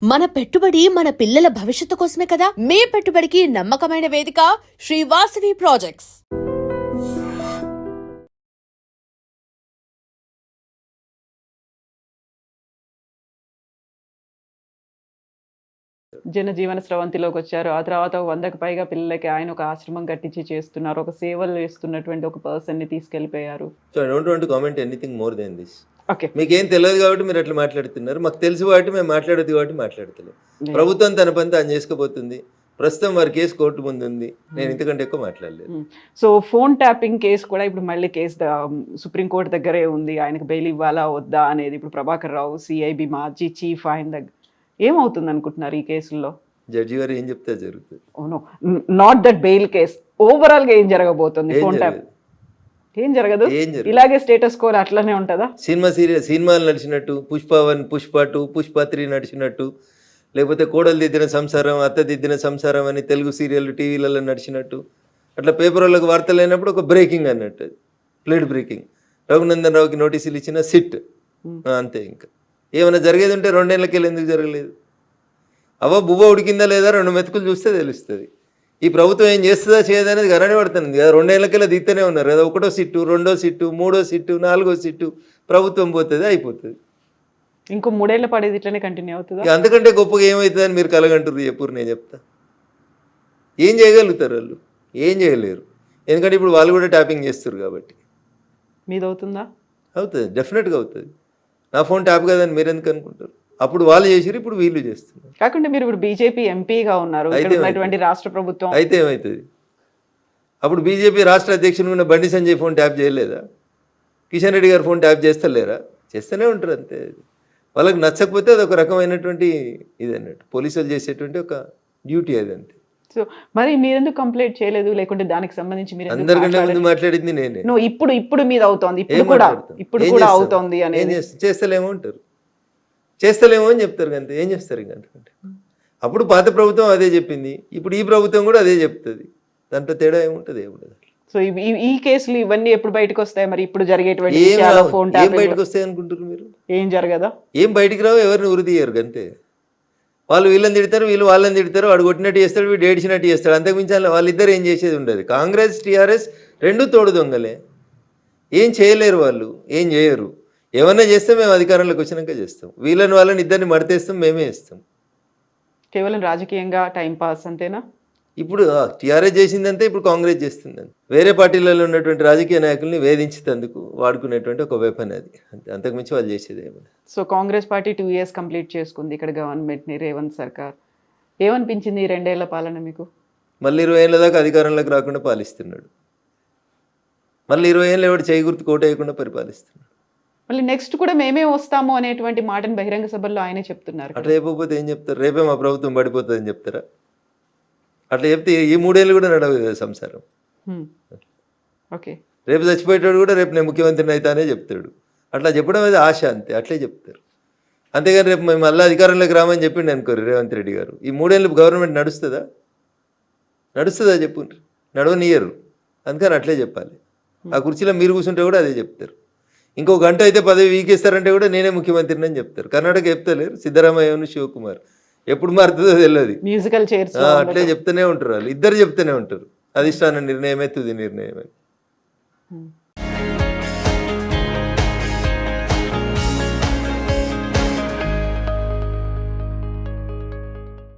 మన పెట్టుబడి మన పిల్లల భవిష్యత్తు కోసమే కదా. మీ పెట్టుబడికి నమ్మకమైన వేదిక శ్రీ వాసవి ప్రాజెక్ట్స్. జనజీవన స్రవంతిలోకి వచ్చారు. ఆ తర్వాత 100కి పైగా పిల్లలకి ఆయన ఒక ఆశ్రమం కట్టించి చేస్తున్నారు. ఒక సేవలు చేస్తున్నటువంటి ఒక పర్సన్‌ని తీసుకెళ్ళిపోయారు. So I don't want to comment anything more than this. Okay. మీకేం తెలియదు కాబట్టి మీరు అట్లా మాట్లాడుతున్నారు. మాకు తెలుసు కాబట్టి మేము మాట్లాడొద్దు కాబట్టి మాట్లాడతలేం. ప్రభుత్వం తన పని తాను చేసుకోబోతుంది. ప్రస్తుతం వారి కేసు కోర్టు ముందు ఉంది. నేను ఇంతకంటే ఎక్కువ మాట్లాడలేదు. సో ఫోన్ ట్యాపింగ్ కేసు కూడా ఇప్పుడు మళ్ళీ కేసు సుప్రీంకోర్టు దగ్గరే ఉంది. ఆయనకు బెయిల్ ఇవ్వాలా వద్దా అనేది ఇప్పుడు ప్రభాకర్ రావు సిఐబి మాజీ చీఫ్ ఆయన దగ్గర ఏమవుతుంది అనుకుంటున్నారు ఈ కేసుల్లో? జడ్జి గారు ఏం చెప్తే జరుగుతుంది. Oh no not that bail case, overall గా ఏం జరగబోతుంది? ఫోన్ ట్యాప్ ఏం జరగదు, ఇలాగే స్టేటస్ కోర్ అట్లనే ఉంటుందా? సినిమాలు నడిచినట్టు పుష్ప 1, పుష్ప 2, పుష్ప 3 నడిచినట్టు, లేకపోతే కోడలు దిద్దిన సంసారం, అత్త దిద్దిన సంసారం అని తెలుగు సీరియల్ టీవీలలో నడిచినట్టు, అట్లా పేపర్ వాళ్ళకి వార్తలు అయినప్పుడు ఒక బ్రేకింగ్ అన్నట్టు, ప్లేట్ బ్రేకింగ్. రఘునందన్ రావుకి నోటీసులు ఇచ్చిన సిట్ అంతే. ఇంకా ఏమైనా జరిగేది ఉంటే 2 ఏళ్ళకెళ్ళి ఎందుకు జరగలేదు? బువ్వ ఉడికిందా లేదా 2 మెతుకులు చూస్తే తెలుస్తుంది. ఈ ప్రభుత్వం ఏం చేస్తుందా చేయదా అనేది గరణి పడుతుంది కదా. 2 ఏళ్ళకెళ్ళి దిగుతూనే ఉన్నారు కదా. 1వ సిట్టు, 2వ సిట్టు, 3వ సిట్టు, 4వ సిట్టు, ప్రభుత్వం పోతుంది, అయిపోతుంది. ఇంకో 3 ఏళ్ల పడేది ఇట్లనే కంటిన్యూ అవుతుంది. అంతకంటే గొప్పగా ఏమవుతుందని మీరు కలగంటారు? ఎప్పుడు నేను చెప్తా. ఏం చేయగలుగుతారు వాళ్ళు? ఏం చేయలేరు. ఎందుకంటే ఇప్పుడు వాళ్ళు కూడా ట్యాపింగ్ చేస్తారు కాబట్టి. మీది అవుతుందా? అవుతుంది, డెఫినెట్గా అవుతుంది. నా ఫోన్ ట్యాప్ కదని మీరు ఎందుకు అనుకుంటారు? అప్పుడు వాళ్ళు చేసిరు, ఇప్పుడు వీళ్ళు చేస్తున్నారు. కాకుండా మీరు ఇప్పుడు బీజేపీ ఎంపీగా ఉన్నారు, రాష్ట్ర ప్రభుత్వం అయితే ఏమవుతుంది? అప్పుడు బీజేపీ రాష్ట్ర అధ్యక్షుడు ఉన్న బండి సంజయ్ ఫోన్ ట్యాప్ చేయలేదా? కిషన్ రెడ్డి గారు ఫోన్ ట్యాప్ చేస్తలేరా? చేస్తూనే ఉంటారు అంతే. వాళ్ళకి నచ్చకపోతే అది ఒక రకమైనటువంటి ఇది అన్నట్టు, పోలీసులు చేసేటువంటి ఒక డ్యూటీ అది అంతే. సో మరి మీరెందుకు కంప్లైంట్ చేయలేదు? లేకుంటే దానికి సంబంధించి మీరు అందరికంటే ముందు మాట్లాడింది నేనే. ఇప్పుడు మీద అవుతోంది, ఇప్పుడు కూడా అవుతోంది అని చేస్తలేమో అంటారు, చేస్తలేమో అని చెప్తారు అంతే. ఏం చేస్తారు ఇంకా అంతకంటే? అప్పుడు పాత ప్రభుత్వం అదే చెప్పింది, ఇప్పుడు ఈ ప్రభుత్వం కూడా అదే చెప్తుంది. దాంట్లో తేడా ఏముంటుంది? ఏముండదు. సో ఈ కేసులు ఇవన్నీ ఎప్పుడు బయటకు వస్తాయి? మరి ఇప్పుడు జరిగేటువంటి ఏం బయటకు వస్తాయి అనుకుంటారు మీరు? ఏం జరగదా? ఏం బయటికి రావు, ఎవరిని ఉరి తీయరు అంతే. వాళ్ళు వీళ్ళని తిడతారు, వీళ్ళు వాళ్ళని తిడతారు. వాడు కొట్టినట్టు చేస్తాడు, వీడు ఏడిచినట్టు చేస్తాడు. అంతకుమించి వాళ్ళిద్దరు ఏం చేసేది ఉండదు. కాంగ్రెస్ టీఆర్ఎస్ 2 తోడు దొంగలే. ఏం చేయలేరు వాళ్ళు, ఏం చేయరు. ఏమన్నా చేస్తే మేము అధికారంలోకి వచ్చినాక చేస్తాం. వాళ్ళని ఇద్దరిని మడతేస్తాం, మేమే ఇస్తాం. కేవలం రాజకీయంగా టైంపాస్ అంతేనా? ఇప్పుడు టీఆర్ఎస్ చేసిందంటే ఇప్పుడు కాంగ్రెస్ చేస్తుందని. వేరే పార్టీలలో ఉన్నటువంటి రాజకీయ నాయకుల్ని వేధించేందుకు వాడుకునేటువంటి ఒక వెపన్ అది అంతే. అంతకుమించి వాళ్ళు చేసేది ఏమన్నా. So Congress party 2 years complete చేసుకుంది ఇక్కడ గవర్నమెంట్ని, రేవంత్ సర్కార్. ఏమనిపించింది ఈ 2 ఏళ్ల పాలన మీకు? మళ్ళీ 20 ఏళ్ళ దాకా అధికారంలోకి రాకుండా పాలిస్తున్నాడు. మళ్ళీ 20 ఏళ్ళు ఎవడు చేయి గుర్తు కోటేయకుండా పరిపాలిస్తున్నాడు. మళ్ళీ నెక్స్ట్ కూడా మేమే వస్తాము అనేటువంటి మాటను బహిరంగ సభల్లో ఆయనే చెప్తున్నారు. అట్లా చెప్పకపోతే ఏం చెప్తారు? రేపే మా ప్రభుత్వం పడిపోతుంది అని చెప్తారా? అట్లా చెప్తే ఈ 3 ఏళ్ళు కూడా నడవదు సంసారం. ఓకే, రేపు చచ్చిపోయేటాడు కూడా రేపు నేను ముఖ్యమంత్రిని అవుతానే చెప్తాడు. అట్లా చెప్పడం అది ఆశ అంతే, అట్లే చెప్తారు. అంతేగాని రేపు మేము మళ్ళీ అధికారంలోకి రామని చెప్పిండి అనుకోరు రేవంత్ రెడ్డి గారు. ఈ 3 ఏళ్ళు గవర్నమెంట్ నడుస్తుందా? చెప్పు, నడవనియరు. అందుకని అట్లే చెప్పాలి. ఆ కుర్చీలో మీరు కూర్చుంటే కూడా అదే చెప్తారు. ఇంకో గంట అయితే పదవి వీకేస్తారంటే కూడా నేనే ముఖ్యమంత్రిని అని చెప్తారు. కర్ణాటక చెప్తలేరు, సిద్ధరామయ్యను శివకుమార్. ఎప్పుడు మారుతుందో తెలియదు. మ్యూజికల్ చైర్స్ అట్లే చెప్తూనే ఉంటారు వాళ్ళు, ఇద్దరు చెప్తూనే ఉంటారు. అధిష్టాన నిర్ణయమే తుది నిర్ణయమే.